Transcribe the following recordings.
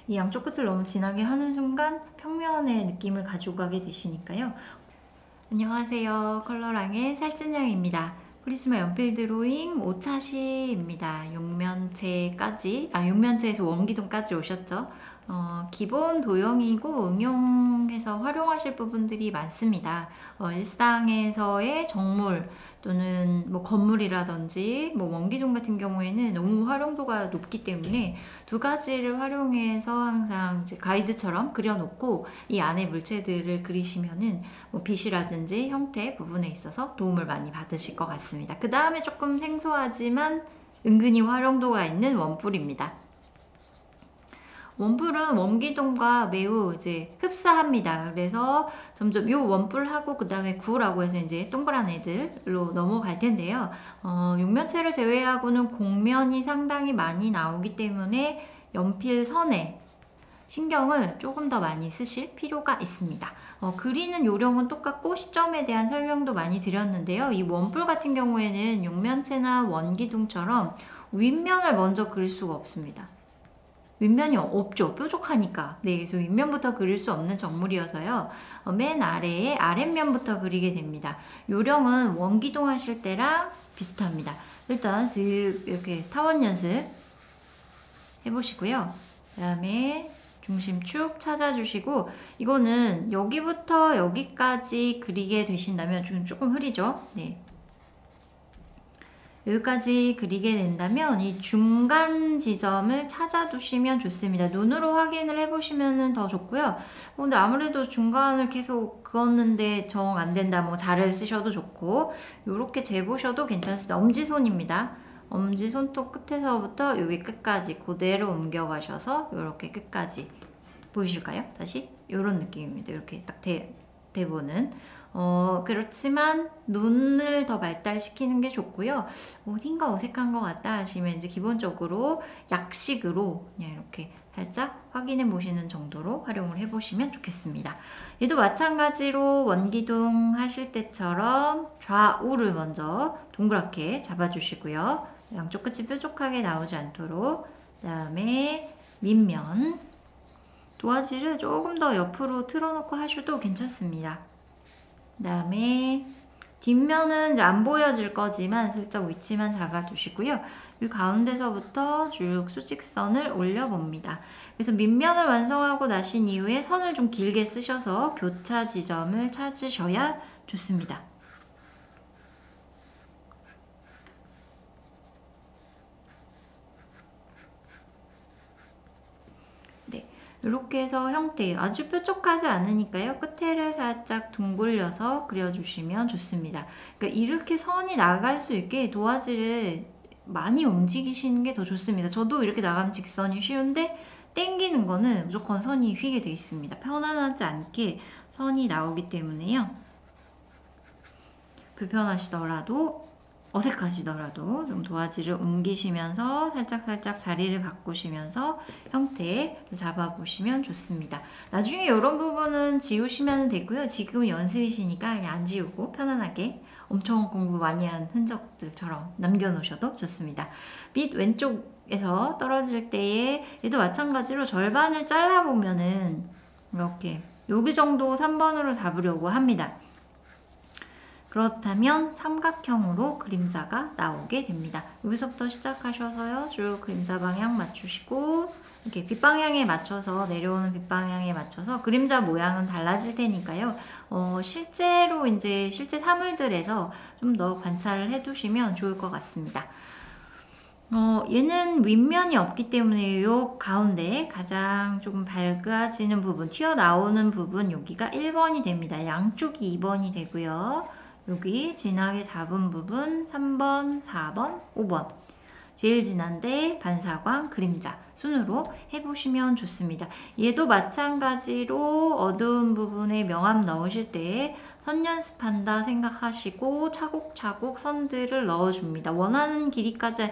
이 양쪽 끝을 너무 진하게 하는 순간 평면의 느낌을 가지고 가게 되시니까요. 안녕하세요. 컬러랑의 살찐양입니다. 프리즈마 연필 드로잉 5차시입니다. 육면체에서 원기둥까지 오셨죠? 기본 도형이고 응용해서 활용하실 부분들이 많습니다. 일상에서의 정물 또는 뭐 건물이라든지 뭐 원기둥 같은 경우에는 너무 활용도가 높기 때문에 두 가지를 활용해서 항상 이제 가이드처럼 그려놓고 이 안에 물체들을 그리시면은 뭐 빛이라든지 형태 부분에 있어서 도움을 많이 받으실 것 같습니다. 그 다음에 조금 생소하지만 은근히 활용도가 있는 원뿔입니다. 원뿔은 원기둥과 매우 이제 흡사합니다. 그래서 점점 요 원뿔하고 그 다음에 구라고 해서 이제 동그란 애들로 넘어갈 텐데요. 육면체를 제외하고는 곡면이 상당히 많이 나오기 때문에 연필 선에 신경을 조금 더 많이 쓰실 필요가 있습니다. 그리는 요령은 똑같고 시점에 대한 설명도 많이 드렸는데요. 이 원뿔 같은 경우에는 육면체나 원기둥처럼 윗면을 먼저 그릴 수가 없습니다. 윗면이 없죠. 뾰족하니까. 네, 그래서 윗면부터 그릴 수 없는 정물이어서요. 맨 아래에 아랫면부터 그리게 됩니다. 요령은 원기둥 하실 때랑 비슷합니다. 일단 이렇게 타원 연습 해보시고요. 그 다음에 중심 축 찾아주시고, 이거는 여기부터 여기까지 그리게 되신다면 좀 조금 흐리죠? 네. 여기까지 그리게 된다면 이 중간 지점을 찾아두시면 좋습니다. 눈으로 확인을 해보시면 더 좋고요. 근데 아무래도 중간을 계속 그었는데 정 안 된다, 뭐 자를 쓰셔도 좋고, 이렇게 재보셔도 괜찮습니다. 엄지손입니다. 엄지손톱 끝에서부터 여기 끝까지 그대로 옮겨가셔서 이렇게 끝까지 보이실까요? 다시 이런 느낌입니다. 이렇게 딱 대보는. 그렇지만 눈을 더 발달시키는 게 좋고요. 어딘가 어색한 것 같다 하시면 이제 기본적으로 약식으로 그냥 이렇게 살짝 확인해 보시는 정도로 활용을 해 보시면 좋겠습니다. 얘도 마찬가지로 원기둥 하실 때처럼 좌우를 먼저 동그랗게 잡아주시고요. 양쪽 끝이 뾰족하게 나오지 않도록. 그 다음에 밑면 도화지를 조금 더 옆으로 틀어놓고 하셔도 괜찮습니다. 그 다음에 뒷면은 이제 안 보여질 거지만 살짝 위치만 잡아두시고요. 이 가운데서부터 쭉 수직선을 올려봅니다. 그래서 밑면을 완성하고 나신 이후에 선을 좀 길게 쓰셔서 교차 지점을 찾으셔야 좋습니다. 이렇게 해서 형태 아주 뾰족하지 않으니까요. 끝에를 살짝 둥글려서 그려주시면 좋습니다. 그러니까 이렇게 선이 나갈 수 있게 도화지를 많이 움직이시는 게 더 좋습니다. 저도 이렇게 나가면 직선이 쉬운데 땡기는 거는 무조건 선이 휘게 되어 있습니다. 편안하지 않게 선이 나오기 때문에요. 불편하시더라도 어색하시더라도 좀 도화지를 옮기시면서 살짝살짝 자리를 바꾸시면서 형태를 잡아보시면 좋습니다. 나중에 이런 부분은 지우시면 되고요. 지금은 연습이시니까 그냥 안 지우고 편안하게 엄청 공부 많이 한 흔적들처럼 남겨놓으셔도 좋습니다. 밑 왼쪽에서 떨어질 때에 얘도 마찬가지로 절반을 잘라보면은 이렇게 여기 정도 3번으로 잡으려고 합니다. 그렇다면 삼각형으로 그림자가 나오게 됩니다. 여기서부터 시작하셔서요. 쭉 그림자 방향 맞추시고 이렇게 빛방향에 맞춰서 내려오는 빛방향에 맞춰서 그림자 모양은 달라질 테니까요. 실제로 이제 실제 사물들에서 좀 더 관찰을 해두시면 좋을 것 같습니다. 얘는 윗면이 없기 때문에 요 가운데 가장 조금 밝아지는 부분, 튀어나오는 부분 여기가 1번이 됩니다. 양쪽이 2번이 되고요. 여기 진하게 잡은 부분 3번, 4번, 5번 제일 진한데 반사광, 그림자 순으로 해보시면 좋습니다. 얘도 마찬가지로 어두운 부분에 명암 넣으실 때 선 연습한다 생각하시고 차곡차곡 선들을 넣어줍니다. 원하는 길이까지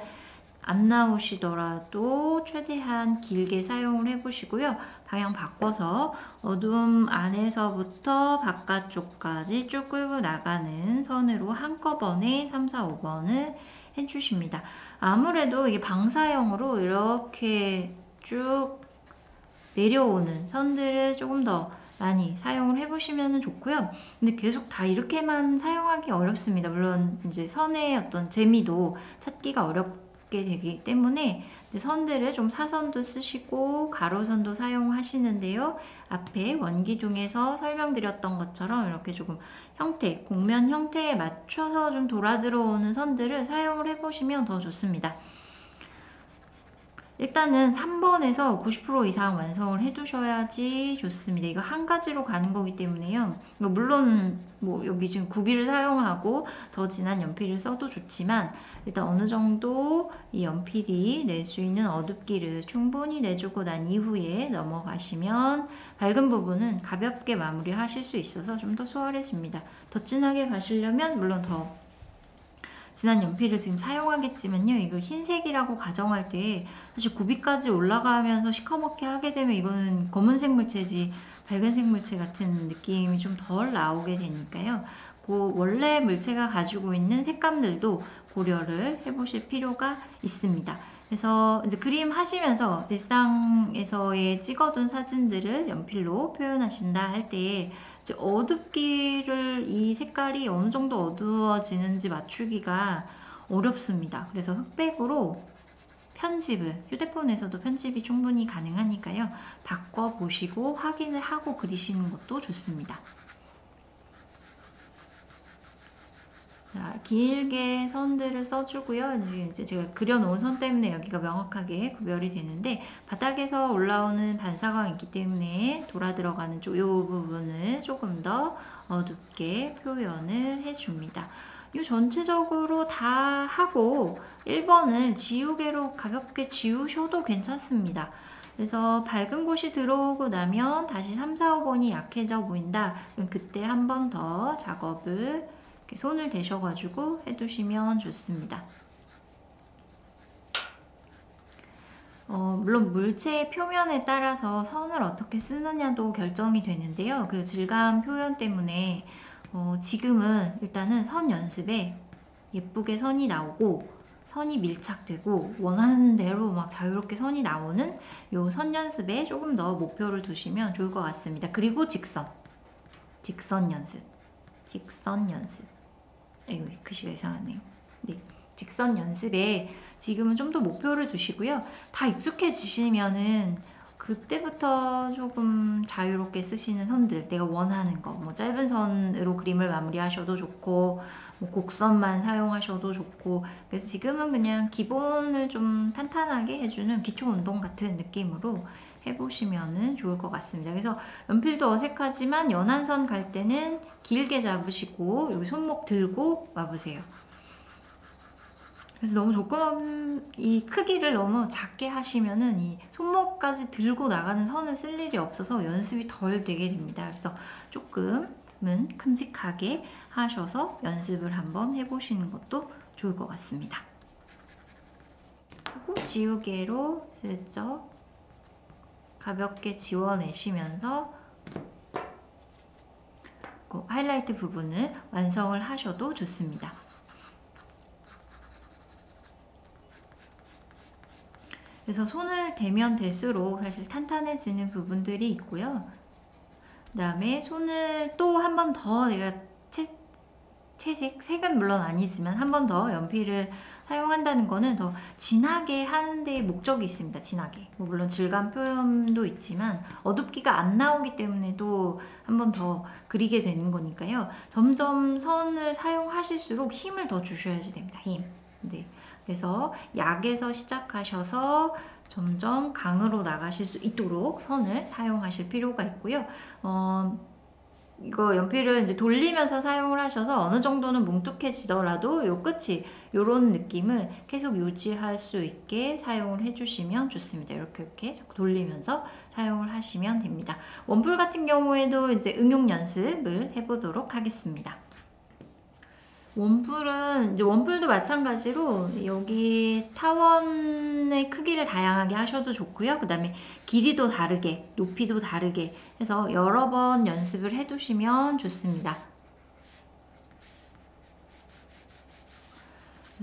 안 나오시더라도 최대한 길게 사용을 해보시고요. 방향 바꿔서 어두움 안에서부터 바깥쪽까지 쭉 끌고 나가는 선으로 한꺼번에 3, 4, 5번을 해주십니다. 아무래도 이게 방사형으로 이렇게 쭉 내려오는 선들을 조금 더 많이 사용을 해보시면 좋고요. 근데 계속 다 이렇게만 사용하기 어렵습니다. 물론 이제 선의 어떤 재미도 찾기가 어렵게 되기 때문에 이제 선들을 좀 사선도 쓰시고 가로선도 사용하시는데요. 앞에 원기둥에서 설명드렸던 것처럼 이렇게 조금 형태, 곡면 형태에 맞춰서 좀 돌아 들어오는 선들을 사용을 해보시면 더 좋습니다. 일단은 3번에서 90% 이상 완성을 해두셔야지 좋습니다. 이거 한 가지로 가는 거기 때문에요. 물론 뭐 여기 지금 구비를 사용하고 더 진한 연필을 써도 좋지만 일단 어느 정도 이 연필이 낼 수 있는 어둡기를 충분히 내주고 난 이후에 넘어가시면 밝은 부분은 가볍게 마무리하실 수 있어서 좀 더 수월해집니다. 더 진하게 가시려면 물론 더 진한 연필을 지금 사용하겠지만요. 이거 흰색이라고 가정할 때 사실 구비까지 올라가면서 시커멓게 하게 되면 이거는 검은색 물체지 밝은색 물체 같은 느낌이 좀 덜 나오게 되니까요. 그 원래 물체가 가지고 있는 색감들도 고려를 해보실 필요가 있습니다. 그래서 이제 그림 하시면서 일상에서의 찍어둔 사진들을 연필로 표현하신다 할 때 어둡기를 이 색깔이 어느 정도 어두워지는지 맞추기가 어렵습니다. 그래서 흑백으로 편집을 휴대폰에서도 편집이 충분히 가능하니까요. 바꿔보시고 확인을 하고 그리시는 것도 좋습니다. 자, 길게 선들을 써주고요. 이제 제가 그려놓은 선 때문에 여기가 명확하게 구별이 되는데 바닥에서 올라오는 반사광이 있기 때문에 돌아 들어가는 이 부분을 조금 더 어둡게 표현을 해줍니다. 이 전체적으로 다 하고 1번을 지우개로 가볍게 지우셔도 괜찮습니다. 그래서 밝은 곳이 들어오고 나면 다시 3, 4, 5번이 약해져 보인다. 그럼 그때 한 번 더 작업을 손을 대셔가지고 해두시면 좋습니다. 물론 물체의 표면에 따라서 선을 어떻게 쓰느냐도 결정이 되는데요. 그 질감 표현 때문에 지금은 일단은 선 연습에 예쁘게 선이 나오고 선이 밀착되고 원하는 대로 막 자유롭게 선이 나오는 요 선 연습에 조금 더 목표를 두시면 좋을 것 같습니다. 그리고 직선 연습. 아이고, 글씨가 이상하네요. 네, 직선 연습에 지금은 좀 더 목표를 두시고요. 다 익숙해지시면은 그때부터 조금 자유롭게 쓰시는 선들, 내가 원하는 거, 뭐 짧은 선으로 그림을 마무리하셔도 좋고, 뭐 곡선만 사용하셔도 좋고, 그래서 지금은 그냥 기본을 좀 탄탄하게 해주는 기초 운동 같은 느낌으로 해보시면 좋을 것 같습니다. 그래서 연필도 어색하지만 연한 선 갈 때는 길게 잡으시고 여기 손목 들고 와보세요. 그래서 너무 조금 이 크기를 너무 작게 하시면은 이 손목까지 들고 나가는 선을 쓸 일이 없어서 연습이 덜 되게 됩니다. 그래서 조금은 큼직하게 하셔서 연습을 한번 해보시는 것도 좋을 것 같습니다. 그리고 지우개로 슬쩍 가볍게 지워내시면서 그 하이라이트 부분을 완성을 하셔도 좋습니다. 그래서 손을 대면 될수록 사실 탄탄해지는 부분들이 있고요. 그 다음에 손을 또 한 번 더 내가 색은 물론 아니지만 한 번 더 연필을 사용한다는 거는 더 진하게 하는 데 목적이 있습니다. 진하게. 뭐 물론 질감 표현도 있지만 어둡기가 안 나오기 때문에도 한 번 더 그리게 되는 거니까요. 점점 선을 사용하실수록 힘을 더 주셔야지 됩니다. 힘. 네. 그래서 약에서 시작하셔서 점점 강으로 나가실 수 있도록 선을 사용하실 필요가 있고요. 이거 연필을 이제 돌리면서 사용을 하셔서 어느 정도는 뭉툭해지더라도 요 끝이 요런 느낌을 계속 유지할 수 있게 사용을 해주시면 좋습니다. 이렇게 자꾸 돌리면서 사용을 하시면 됩니다. 원풀 같은 경우에도 이제 응용 연습을 해보도록 하겠습니다. 원풀도 마찬가지로 여기 타원의 크기를 다양하게 하셔도 좋고요. 그 다음에 길이도 다르게, 높이도 다르게 해서 여러 번 연습을 해두시면 좋습니다.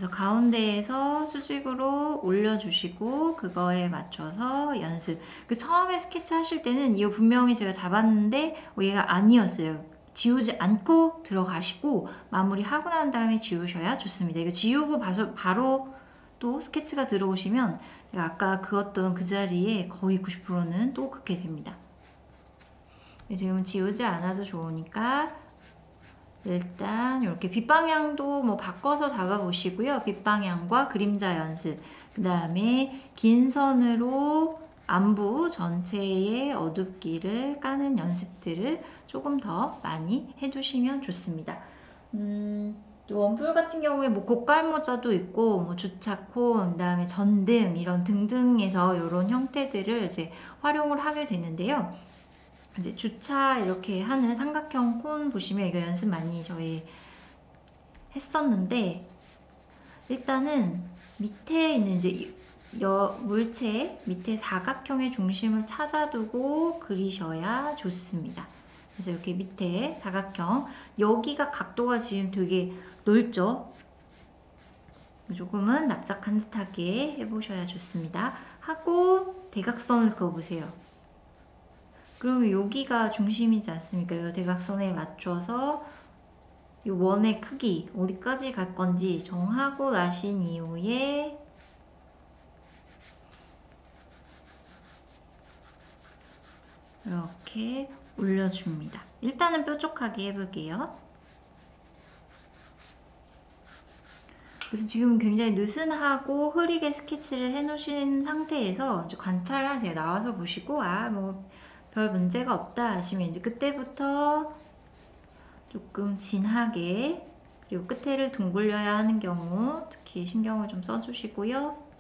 그래서 가운데에서 수직으로 올려주시고 그거에 맞춰서 연습. 그 처음에 스케치 하실 때는 이거 분명히 제가 잡았는데 얘가 아니었어요. 지우지 않고 들어가시고 마무리하고 난 다음에 지우셔야 좋습니다. 이거 지우고 바로 또 스케치가 들어오시면 제가 아까 그었던 그 자리에 거의 90%는 또 긋게 됩니다. 지금 지우지 않아도 좋으니까 일단 이렇게 빗방향도 뭐 바꿔서 잡아보시고요. 빗방향과 그림자 연습, 그 다음에 긴 선으로 안부 전체의 어둡기를 까는 연습들을 조금 더 많이 해주시면 좋습니다. 원뿔 같은 경우에 뭐 고깔모자도 있고 뭐 주차콘, 그다음에 전등 이런 등등에서 이런 형태들을 이제 활용을 하게 되는데요. 이제 주차 이렇게 하는 삼각형 콘 보시면 이거 연습 많이 저희 했었는데 일단은 밑에 있는 이제 물체 밑에 사각형의 중심을 찾아두고 그리셔야 좋습니다. 그래서 이렇게 밑에 사각형 여기가 각도가 지금 되게 넓죠? 조금은 납작한 듯하게 해보셔야 좋습니다. 하고 대각선을 그어보세요. 그러면 여기가 중심이지 않습니까? 이 대각선에 맞춰서 이 원의 크기 어디까지 갈 건지 정하고 나신 이후에 이렇게 올려줍니다. 일단은 뾰족하게 해볼게요. 그래서 지금 굉장히 느슨하고 흐리게 스케치를 해놓으신 상태에서 이제 관찰하세요. 나와서 보시고 뭐 별 문제가 없다 하시면 이제 그때부터 조금 진하게 그리고 끝에를 둥글려야 하는 경우 특히 신경을 좀 써주시고요.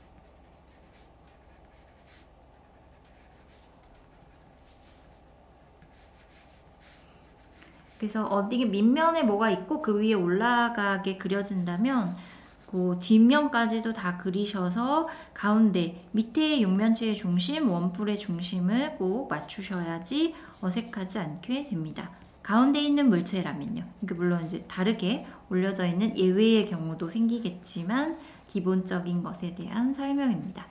그래서 어디 밑면에 뭐가 있고 그 위에 올라가게 그려진다면 그 뒷면까지도 다 그리셔서 가운데 밑에 육면체의 중심, 원뿔의 중심을 꼭 맞추셔야지 어색하지 않게 됩니다. 가운데 있는 물체라면요. 물론 이제 다르게 올려져 있는 예외의 경우도 생기겠지만 기본적인 것에 대한 설명입니다.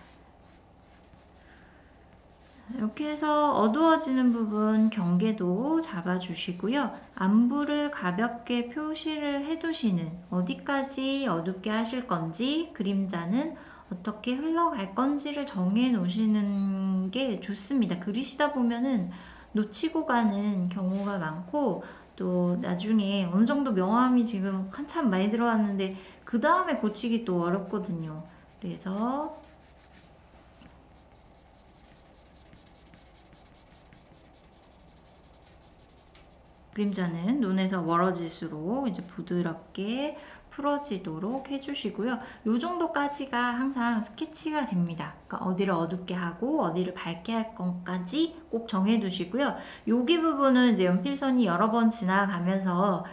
이렇게 해서 어두워지는 부분 경계도 잡아주시고요. 안부를 가볍게 표시를 해두시는 어디까지 어둡게 하실 건지 그림자는 어떻게 흘러갈 건지를 정해 놓으시는 게 좋습니다. 그리시다 보면은 놓치고 가는 경우가 많고 또 나중에 어느 정도 명암이 지금 한참 많이 들어왔는데 그 다음에 고치기 또 어렵거든요. 그래서 그림자는 눈에서 멀어질수록 이제 부드럽게 풀어지도록 해주시고요. 이 정도까지가 항상 스케치가 됩니다. 그러니까 어디를 어둡게 하고 어디를 밝게 할 것까지 꼭 정해두시고요. 여기 부분은 이제 연필선이 여러 번 지나가면서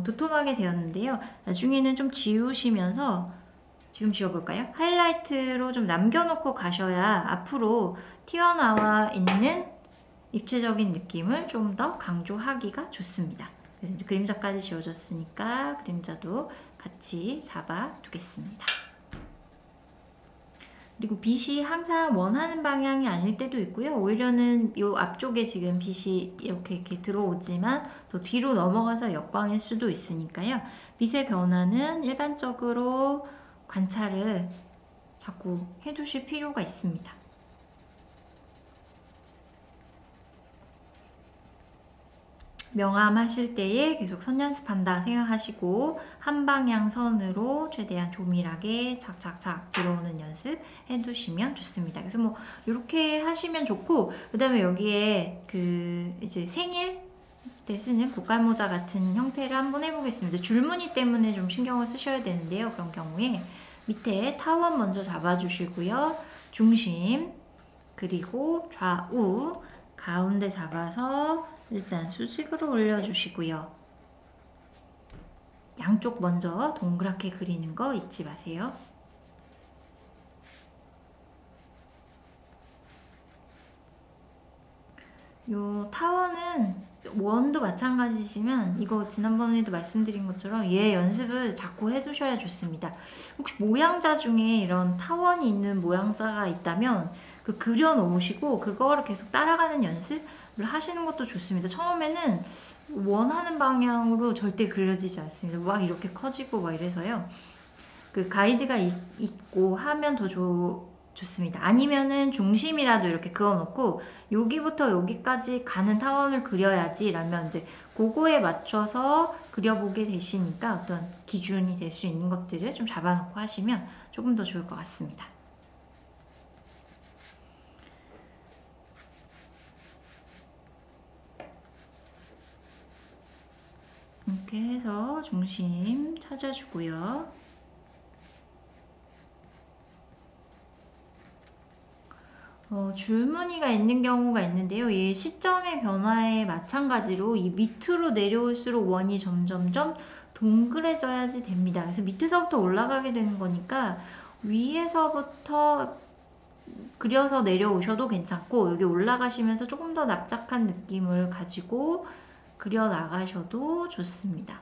도톰하게 되었는데요. 나중에는 좀 지우시면서 지금 지워볼까요? 하이라이트로 좀 남겨놓고 가셔야 앞으로 튀어나와 있는 입체적인 느낌을 좀 더 강조하기가 좋습니다. 그래서 이제 그림자까지 지워졌으니까 그림자도 같이 잡아 두겠습니다. 그리고 빛이 항상 원하는 방향이 아닐 때도 있고요. 오히려는 이 앞쪽에 지금 빛이 이렇게 들어오지만 더 뒤로 넘어가서 역광일 수도 있으니까요. 빛의 변화는 일반적으로 관찰을 자꾸 해두실 필요가 있습니다. 명암하실 때에 계속 선 연습한다 생각하시고 한 방향 선으로 최대한 조밀하게 착착착 들어오는 연습 해두시면 좋습니다. 그래서 뭐 이렇게 하시면 좋고 그 다음에 여기에 그 이제 생일 때 쓰는 고깔모자 같은 형태를 한번 해보겠습니다. 줄무늬 때문에 좀 신경을 쓰셔야 되는데요. 그런 경우에 밑에 타원 먼저 잡아주시고요. 중심 그리고 좌우 가운데 잡아서 일단 수직으로 올려주시고요. 양쪽 먼저 동그랗게 그리는 거 잊지 마세요. 요 타원은 원도 마찬가지지만 이거 지난번에도 말씀드린 것처럼 얘 연습을 자꾸 해두셔야 좋습니다. 혹시 모양자 중에 이런 타원이 있는 모양자가 있다면 그 그려 놓으시고 그거를 계속 따라가는 연습을 하시는 것도 좋습니다. 처음에는 원하는 방향으로 절대 그려지지 않습니다. 막 이렇게 커지고 막 이래서요. 그 가이드가 있고 하면 더 좋습니다. 아니면은 중심이라도 이렇게 그어놓고 여기부터 여기까지 가는 타원을 그려야지 라면 이제 그거에 맞춰서 그려보게 되시니까 어떤 기준이 될 수 있는 것들을 좀 잡아놓고 하시면 조금 더 좋을 것 같습니다. 이렇게 해서 중심 찾아주고요. 줄무늬가 있는 경우가 있는데요. 이 시점의 변화에 마찬가지로 이 밑으로 내려올수록 원이 점점점 동그래져야지 됩니다. 그래서 밑에서부터 올라가게 되는 거니까 위에서부터 그려서 내려오셔도 괜찮고 여기 올라가시면서 조금 더 납작한 느낌을 가지고 그려 나가셔도 좋습니다.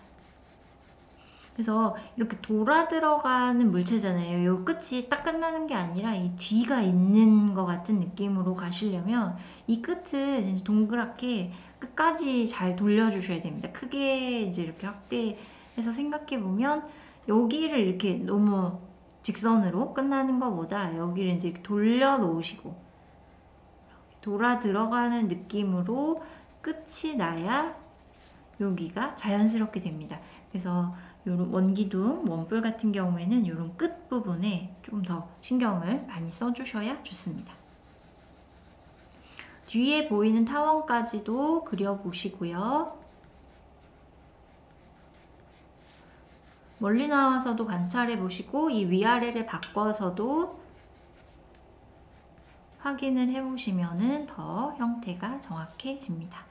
그래서 이렇게 돌아 들어가는 물체잖아요. 요 끝이 딱 끝나는 게 아니라 이 뒤가 있는 것 같은 느낌으로 가시려면 이 끝을 동그랗게 끝까지 잘 돌려주셔야 됩니다. 크게 이제 이렇게 확대해서 생각해 보면 여기를 이렇게 너무 직선으로 끝나는 것보다 여기를 이제 돌려 놓으시고 돌아 들어가는 느낌으로 끝이 나야 여기가 자연스럽게 됩니다. 그래서 요런 원기둥, 원뿔 같은 경우에는 이런 끝 부분에 좀 더 신경을 많이 써주셔야 좋습니다. 뒤에 보이는 타원까지도 그려보시고요. 멀리 나와서도 관찰해 보시고 이 위아래를 바꿔서도 확인을 해 보시면 더 형태가 정확해집니다.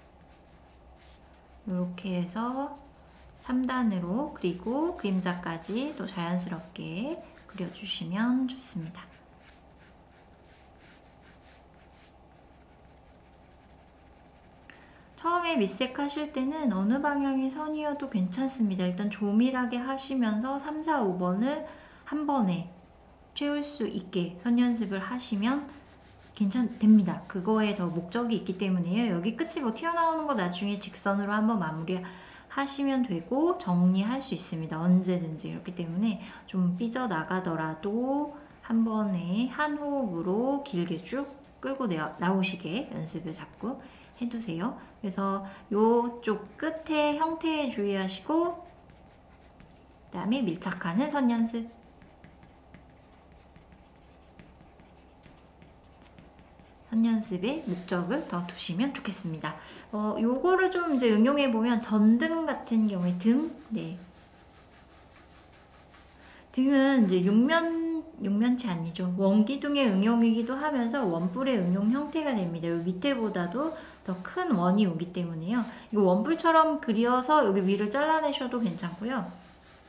이렇게 해서 3단으로 그리고 그림자까지 또 자연스럽게 그려주시면 좋습니다. 처음에 밑색하실 때는 어느 방향의 선이어도 괜찮습니다. 일단 조밀하게 하시면서 3, 4, 5번을 한 번에 채울 수 있게 선 연습을 하시면 됩니다. 그거에 더 목적이 있기 때문에요. 여기 끝이 뭐 튀어나오는 거 나중에 직선으로 한번 마무리하시면 되고 정리할 수 있습니다. 언제든지. 그렇기 때문에 좀 삐져나가더라도 한 번에 한 호흡으로 길게 쭉 끌고 나오시게 연습을 자꾸 해두세요. 그래서 이쪽 끝에 형태에 주의하시고 그 다음에 밀착하는 선 연습. 선 연습의 목적을 더 두시면 좋겠습니다. 요거를 좀 이제 응용해 보면 전등 같은 경우에 네. 등은 이제 육면체 아니죠. 원기둥의 응용이기도 하면서 원뿔의 응용 형태가 됩니다. 요 밑에보다도 더 큰 원이 오기 때문에요. 이거 원뿔처럼 그려서 여기 위를 잘라내셔도 괜찮고요.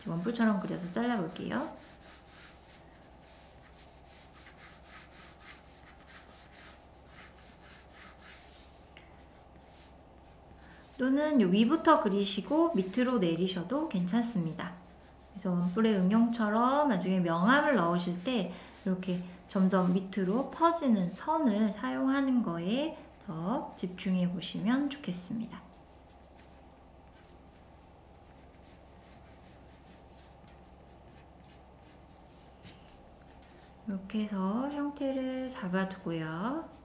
원뿔처럼 그려서 잘라볼게요. 또는 요 위부터 그리시고 밑으로 내리셔도 괜찮습니다. 그래서 원뿔의 응용처럼 나중에 명암을 넣으실 때 이렇게 점점 밑으로 퍼지는 선을 사용하는 거에 더 집중해 보시면 좋겠습니다. 이렇게 해서 형태를 잡아두고요.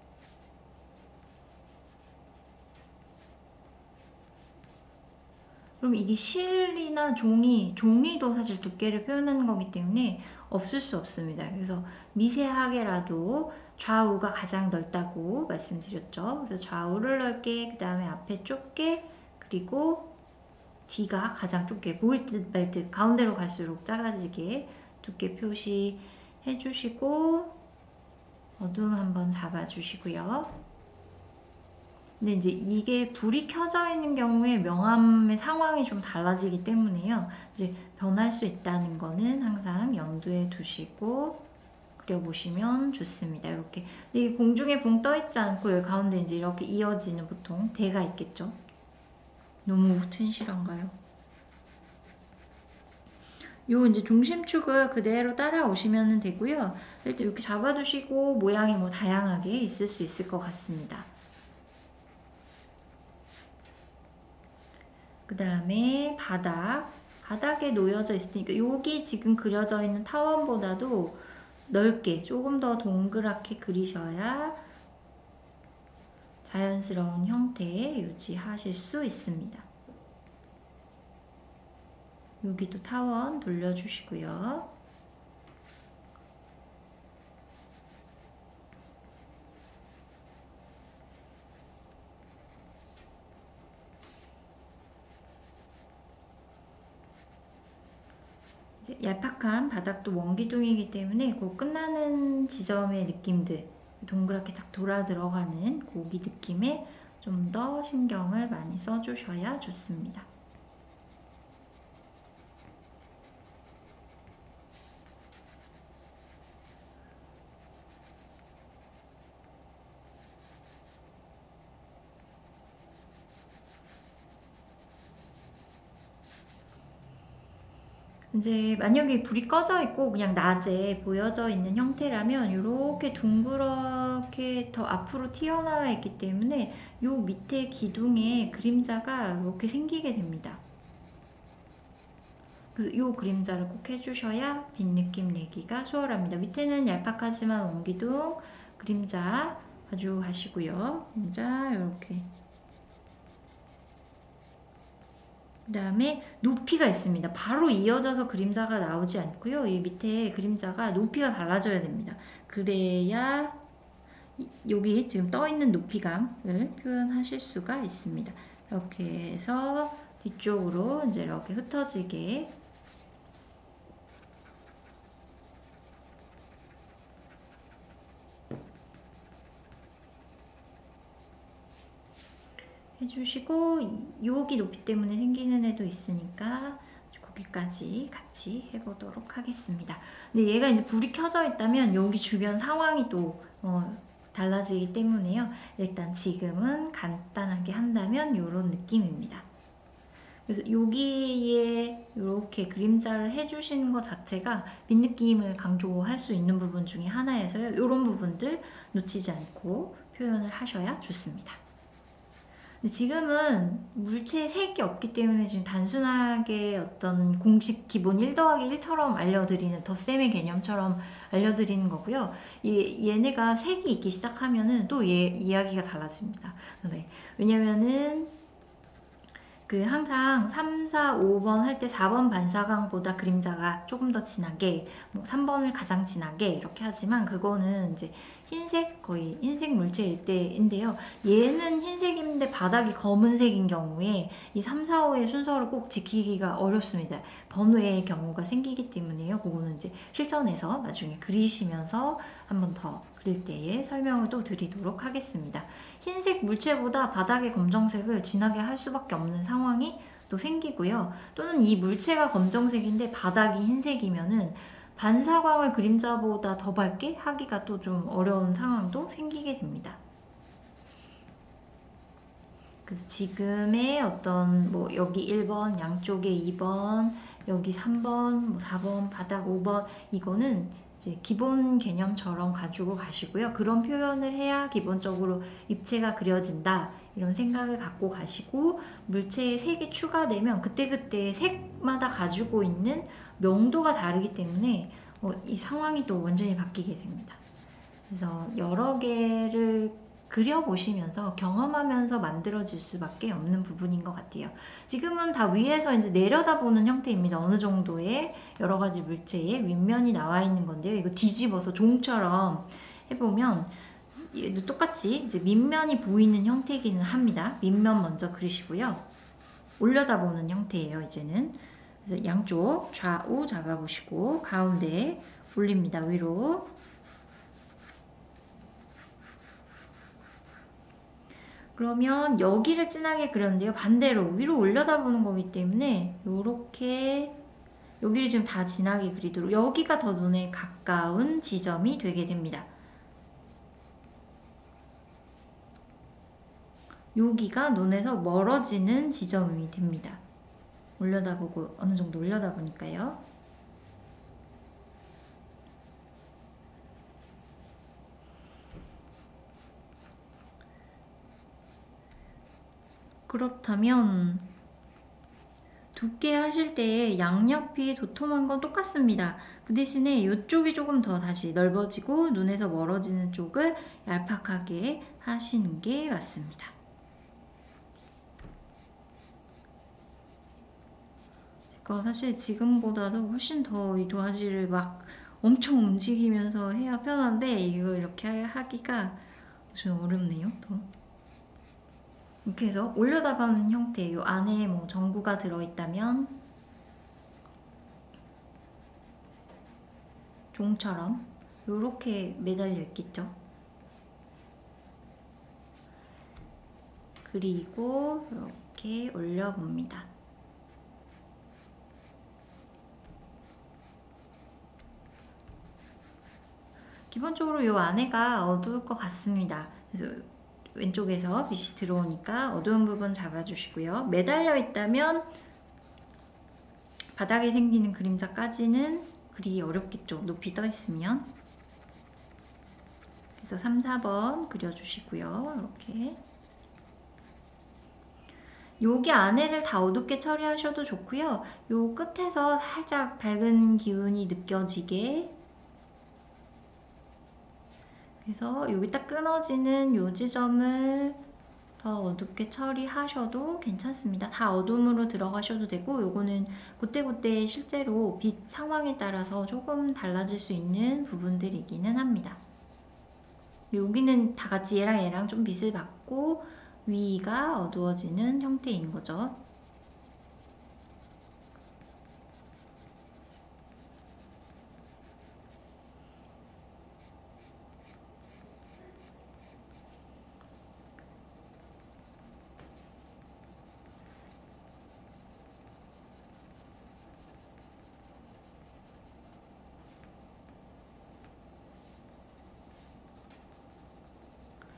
그럼 이게 실이나 종이도 사실 두께를 표현하는 거기 때문에 없을 수 없습니다. 그래서 미세하게라도 좌우가 가장 넓다고 말씀드렸죠. 그래서 좌우를 넓게, 그 다음에 앞에 좁게, 그리고 뒤가 가장 좁게, 보일 듯 말 듯 가운데로 갈수록 작아지게 두께 표시해 주시고 어둠 한번 잡아주시고요. 근데 이제 이게 불이 켜져 있는 경우에 명암의 상황이 좀 달라지기 때문에요. 이제 변할 수 있다는 거는 항상 염두에 두시고 그려보시면 좋습니다. 이렇게. 근데 이 공중에 붕 떠 있지 않고 여기 가운데 이제 이렇게 이어지는 보통 대가 있겠죠. 너무 튼실한가요? 요 이제 중심축을 그대로 따라오시면 되고요. 일단 이렇게 잡아주시고 모양이 뭐 다양하게 있을 수 있을 것 같습니다. 그 다음에 바닥에 놓여져 있으니까 여기 지금 그려져 있는 타원보다도 넓게 조금 더 동그랗게 그리셔야 자연스러운 형태 유지하실 수 있습니다. 여기도 타원 돌려주시고요. 이제 얄팍한 바닥도 원기둥이기 때문에 그 끝나는 지점의 느낌들 동그랗게 딱 돌아 들어가는 고기 느낌에 좀 더 신경을 많이 써주셔야 좋습니다. 이제 만약에 불이 꺼져 있고 그냥 낮에 보여져 있는 형태라면 이렇게 둥그렇게 더 앞으로 튀어나와 있기 때문에 이 밑에 기둥에 그림자가 이렇게 생기게 됩니다. 그래서 이 그림자를 꼭 해주셔야 빛 느낌 내기가 수월합니다. 밑에는 얄팍하지만 원기둥 그림자 가져가시고요. 그림자 이렇게. 그 다음에 높이가 있습니다. 바로 이어져서 그림자가 나오지 않고요. 이 밑에 그림자가 높이가 달라져야 됩니다. 그래야 여기 지금 떠 있는 높이감을 표현하실 수가 있습니다. 이렇게 해서 뒤쪽으로 이제 이렇게 흩어지게 해주시고 여기 높이 때문에 생기는 애도 있으니까 거기까지 같이 해보도록 하겠습니다. 근데 얘가 이제 불이 켜져 있다면 여기 주변 상황이 또 달라지기 때문에요. 일단 지금은 간단하게 한다면 이런 느낌입니다. 그래서 여기에 이렇게 그림자를 해주시는 것 자체가 빛 느낌을 강조할 수 있는 부분 중에 하나여서요. 이런 부분들 놓치지 않고 표현을 하셔야 좋습니다. 근데 지금은 물체에 색이 없기 때문에 지금 단순하게 어떤 공식 기본 1 더하기 1처럼 알려드리는 덧셈의 개념처럼 알려드리는 거고요. 얘네가 색이 있기 시작하면은 또 얘 이야기가 달라집니다. 네. 왜냐면은 항상 3, 4, 5번 할 때 4번 반사광보다 그림자가 조금 더 진하게, 뭐 3번을 가장 진하게 이렇게 하지만 그거는 이제 흰색, 거의 흰색 물체일 때인데요. 얘는 흰색인데 바닥이 검은색인 경우에 이 3, 4, 5의 순서를 꼭 지키기가 어렵습니다. 번외의 경우가 생기기 때문에요. 그거는 이제 실전에서 나중에 그리시면서 한 번 더 그릴 때에 설명을 또 드리도록 하겠습니다. 흰색 물체보다 바닥의 검정색을 진하게 할 수밖에 없는 상황이 또 생기고요. 또는 이 물체가 검정색인데 바닥이 흰색이면은 반사광을 그림자보다 더 밝게 하기가 또 좀 어려운 상황도 생기게 됩니다. 그래서 지금의 어떤 뭐 여기 1번, 양쪽에 2번, 여기 3번, 뭐 4번, 바닥 5번 이거는 이제 기본 개념처럼 가지고 가시고요. 그런 표현을 해야 기본적으로 입체가 그려진다 이런 생각을 갖고 가시고 물체에 색이 추가되면 그때그때 색마다 가지고 있는 명도가 다르기 때문에 이 상황이 또 완전히 바뀌게 됩니다. 그래서 여러 개를 그려보시면서 경험하면서 만들어질 수밖에 없는 부분인 것 같아요. 지금은 다 위에서 이제 내려다보는 형태입니다. 어느 정도의 여러 가지 물체의 윗면이 나와 있는 건데요. 이거 뒤집어서 종처럼 해보면 얘도 똑같이 이제 밑면이 보이는 형태이기는 합니다. 밑면 먼저 그리시고요. 올려다보는 형태예요. 이제는 그래서 양쪽 좌우 잡아보시고 가운데 올립니다. 위로. 그러면 여기를 진하게 그렸는데요. 반대로 위로 올려다보는 거기 때문에 이렇게 여기를 지금 다 진하게 그리도록 여기가 더 눈에 가까운 지점이 되게 됩니다. 여기가 눈에서 멀어지는 지점이 됩니다. 올려다보고 어느 정도 올려다보니까요. 그렇다면 두께 하실 때 양옆이 도톰한 건 똑같습니다. 그 대신에 이쪽이 조금 더 다시 넓어지고 눈에서 멀어지는 쪽을 얄팍하게 하시는 게 맞습니다. 제가 사실 지금보다도 훨씬 더 이 도화지를 막 엄청 움직이면서 해야 편한데 이거 이렇게 하기가 좀 어렵네요. 더. 이렇게 해서 올려다보는 형태, 이 안에 뭐 전구가 들어있다면 종처럼 이렇게 매달려 있겠죠. 그리고 이렇게 올려봅니다. 기본적으로 이 안에가 어두울 것 같습니다. 그래서 왼쪽에서 빛이 들어오니까 어두운 부분 잡아주시고요. 매달려 있다면 바닥에 생기는 그림자까지는 그리기 어렵겠죠. 높이 떠 있으면. 그래서 3, 4번 그려주시고요. 이렇게. 여기 안에를 다 어둡게 처리하셔도 좋고요. 요 끝에서 살짝 밝은 기운이 느껴지게, 그래서 여기 딱 끊어지는 요 지점을 더 어둡게 처리하셔도 괜찮습니다. 다 어둠으로 들어가셔도 되고, 요거는 그때그때 실제로 빛 상황에 따라서 조금 달라질 수 있는 부분들이기는 합니다. 여기는 다 같이 얘랑 좀 빛을 받고 위가 어두워지는 형태인 거죠.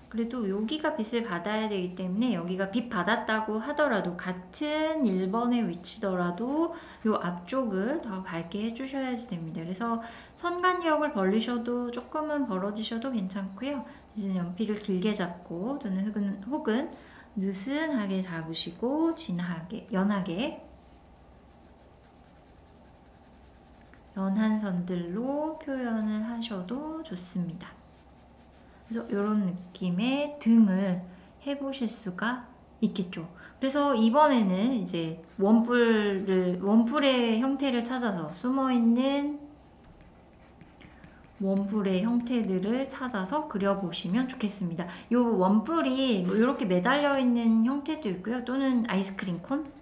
그래도 여기가 빛을 받아야 되기 때문에 여기가 빛 받았다고 하더라도 같은 1번의 위치더라도 이 앞쪽을 더 밝게 해주셔야지 됩니다. 그래서 선간격을 벌리셔도 조금은 벌어지셔도 괜찮고요. 이제 연필을 길게 잡고 또는 혹은 느슨하게 잡으시고 진하게, 연하게 연한 선들로 표현을 하셔도 좋습니다. 그래서 이런 느낌의 등을 해보실 수가 있겠죠. 그래서 이번에는 이제 원뿔의 형태를 찾아서 숨어있는 원뿔의 형태들을 찾아서 그려보시면 좋겠습니다. 이 원뿔이 뭐 이렇게 매달려 있는 형태도 있고요. 또는 아이스크림 콘?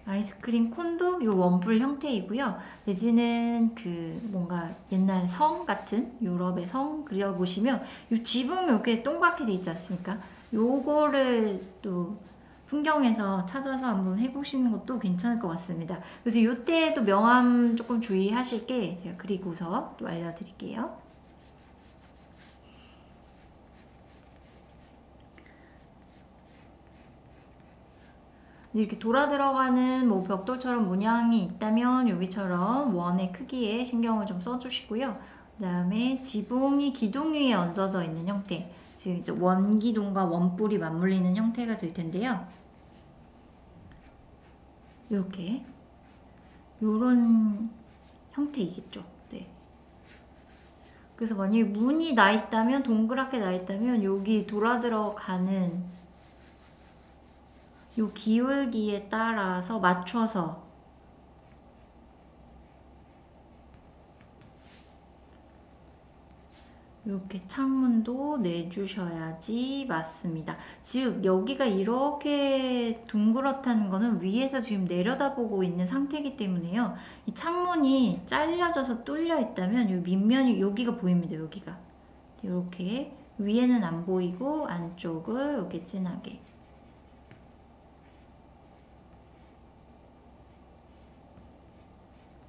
아이스크림 콘도 이 원뿔 형태이고요. 내지는 그 뭔가 옛날 성 같은 유럽의 성 그려보시면 이 지붕 이렇게 동그랗게 돼 있지 않습니까? 요거를 또 풍경에서 찾아서 한번 해보시는 것도 괜찮을 것 같습니다. 그래서 이때도 명암 조금 주의하실 게 제가 그리고서 또 알려드릴게요. 이렇게 돌아 들어가는 뭐 벽돌처럼 문양이 있다면 여기처럼 원의 크기에 신경을 좀 써주시고요. 그 다음에 지붕이 기둥 위에 얹어져 있는 형태, 지금 이제 원기둥과 원뿔이 맞물리는 형태가 될 텐데요. 이렇게 요런 형태이겠죠. 네. 그래서 만약에 문이 나 있다면, 동그랗게 나 있다면 여기 돌아 들어가는 요 기울기에 따라서 맞춰서 이렇게 창문도 내주셔야지 맞습니다. 즉 여기가 이렇게 둥그렇다는 거는 위에서 지금 내려다보고 있는 상태이기 때문에요. 이 창문이 잘려져서 뚫려 있다면 이 밑면이 여기가 보입니다. 여기가 이렇게 위에는 안 보이고 안쪽을 이렇게 진하게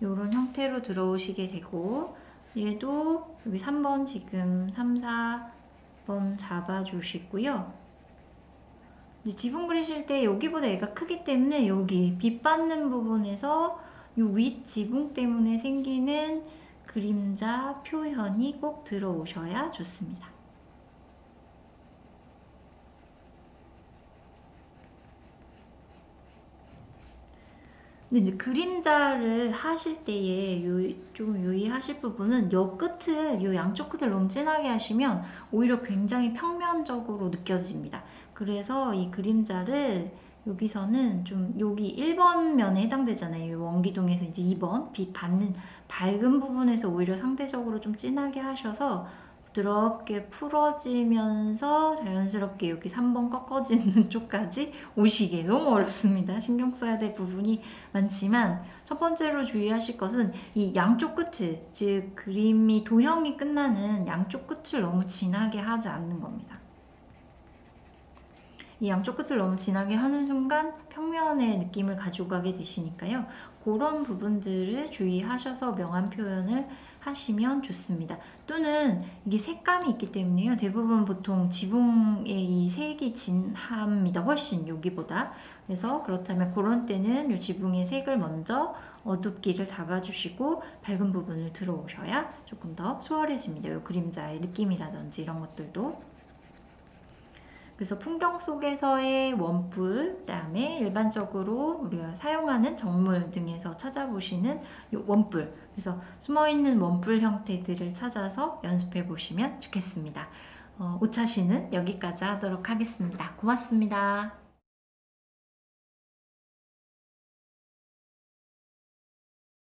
이런 형태로 들어오시게 되고, 얘도 여기 3번 지금 3, 4, 한번 잡아주시고요. 이제 지붕 그리실 때 여기보다 얘가 크기 때문에 여기 빛 받는 부분에서 이 윗 지붕 때문에 생기는 그림자 표현이 꼭 들어오셔야 좋습니다. 근데 이제 그림자를 하실 때에 좀 유의하실 부분은 요 끝을, 요 양쪽 끝을 너무 진하게 하시면 오히려 굉장히 평면적으로 느껴집니다. 그래서 이 그림자를 여기서는 좀 여기 1번 면에 해당되잖아요. 원기둥에서 이제 2번 빛 받는 밝은 부분에서 오히려 상대적으로 좀 진하게 하셔서 부드럽게 풀어지면서 자연스럽게 여기 3번 꺾어지는 쪽까지 오시게. 너무 어렵습니다. 신경 써야 될 부분이 많지만 첫 번째로 주의하실 것은 이 양쪽 끝을, 즉 그림이 도형이 끝나는 양쪽 끝을 너무 진하게 하지 않는 겁니다. 이 양쪽 끝을 너무 진하게 하는 순간 평면의 느낌을 가지고 가게 되시니까요. 그런 부분들을 주의하셔서 명암 표현을 하시면 좋습니다. 또는 이게 색감이 있기 때문에요. 대부분 보통 지붕의 이 색이 진합니다. 훨씬 여기보다. 그래서 그렇다면 그런 때는 이 지붕의 색을 먼저 어둡기를 잡아주시고 밝은 부분을 들어오셔야 조금 더 수월해집니다. 이 그림자의 느낌이라든지 이런 것들도. 그래서 풍경 속에서의 원뿔, 그다음에 일반적으로 우리가 사용하는 정물 등에서 찾아보시는 이 원뿔, 그래서 숨어있는 원뿔 형태들을 찾아서 연습해 보시면 좋겠습니다. 오차시는 여기까지 하도록 하겠습니다. 고맙습니다.